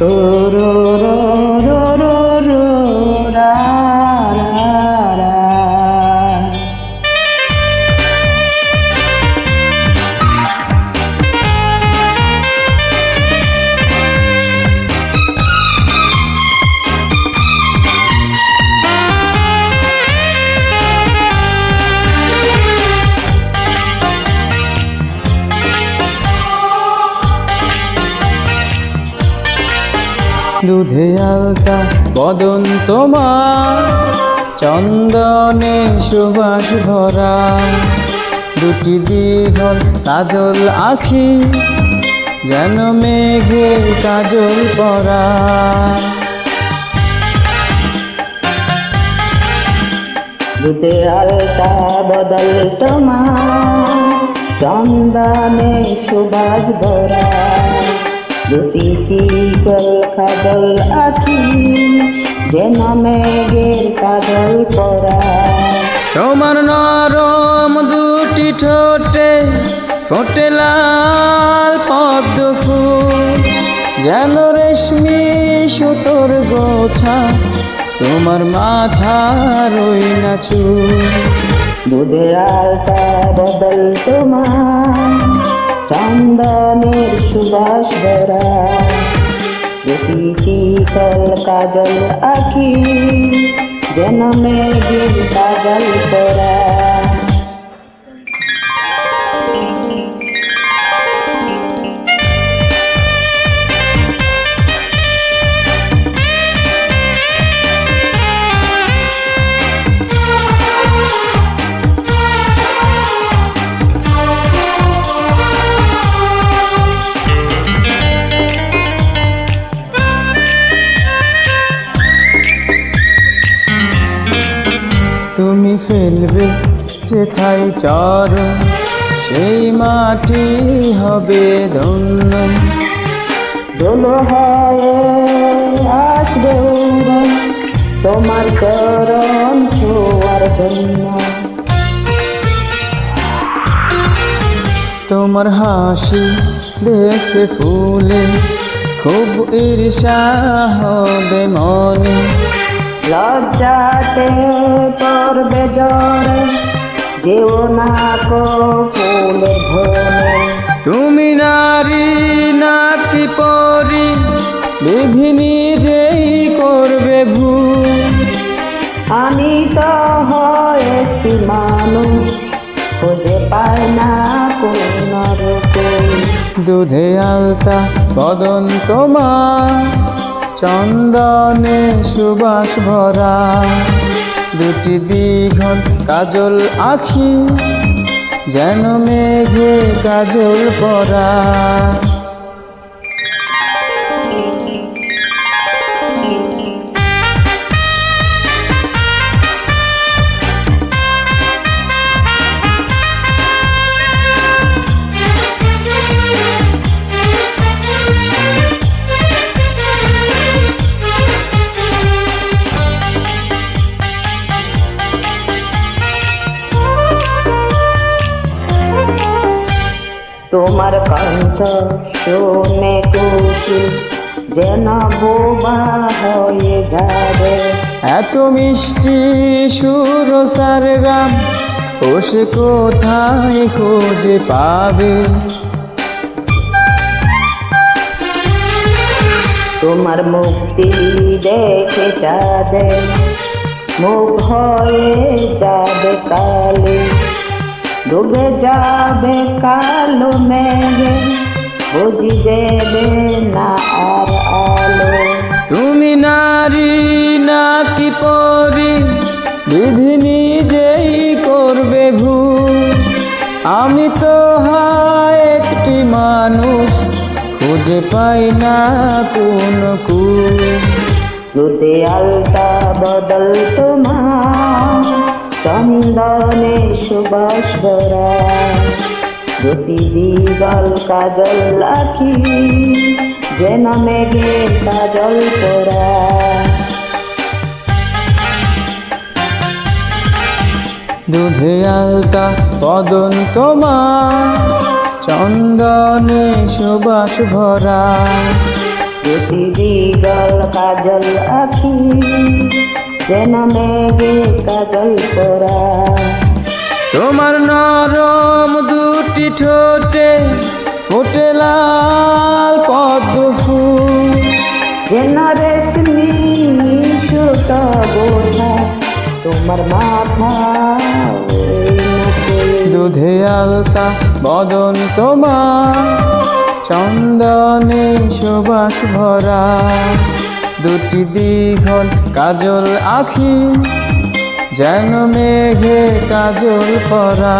তো রো রো রো রো রো রা রা রা। দুধে আলতা বদন তোমার, চন্দনে সুবাস ভরা, দুটি দীঘল কাজল আখি, যেন মেঘে কাজল পরা। দুধে আলতা বদল তোমার, চন্দনে সুবাস ভরা, দুটি চিকল কাজল আখি, যেন মেঘের কাজল পরা। তোমার নরম দুটি ঠোঁটে ফোটে লাল পদ্ম ফুল, যেন রেশমি সুতোর গোছা, তোমার মাথার ওই না চুল। দুধে আলতা বদল তোমার, চন্দনের সুবাস ভরা, দুটি চিকল কাজল আখি, যেন মেঘের কাজল পরা। তুমি ফেলবে যেথায় চরণ, সেই মাটি হবে ধন্য, দোলো হয়ে আসবে উড়ন, তোমার চরণ ছোঁয়ার জন্য। তোমার হাসি দেখে ফুলে খুব ঈর্ষা হবে মনে, লজ্জাতে পড়বে জ্বরে, যেও না কো ফুলের ঘরে। তুমি নারী নাকি পরি, বিধি নিজেই করবে ভুল, আমি তো হয় একটি মানুষ, খুঁজে পায় না কোন রূপে। দুধে আলতা বদন তোমার, চন্দনে সুবাস ভরা, দুটি দীঘল কাজল আখি, যেন মেঘে কাজল পরা। তোমার কণ্ঠ শুনে কুকিল যেন বোবা হয়ে যাবে, এত মিষ্টি সুর সারগাম ও সে কোথায় খুঁজে পাবে। তোমার মুক্তি দেখে চাঁদে মুখ হয়ে যাবে কালি, ডুবে যাবে কালো মেঘে, বুঝি দেবে না আর আলো। তুমি নারী নাকি পরি, বিধি নিজেই করবে ভুল, আমি তো হয় একটি মানুষ, খুঁজে পাই না কোন কুল। দুধে আলতা বদল তোমার, চন্দনে সুবাস ভরা, দুটি দীঘল কাজল আখি, যেন মেঘে কাজল পরা। দুধে আলতা বদন তোমার, চন্দনে সুবাস ভরা, প্রতিদিন কাজল আঁখি, যেন মেঘে কাজল পরা। তোমার নরম দুটি ঠোঁটে ফোটে লাল পদ্ম ফুল, যেন রেশমি সুতা বোঝা তোমার মাথা ওই মুকুল। দুধে আলতা বদন তোমার, চন্দনে সুবাস ভরা। দুটি দীঘল কাজল আঁখি, যেন মেঘে কাজল পরা।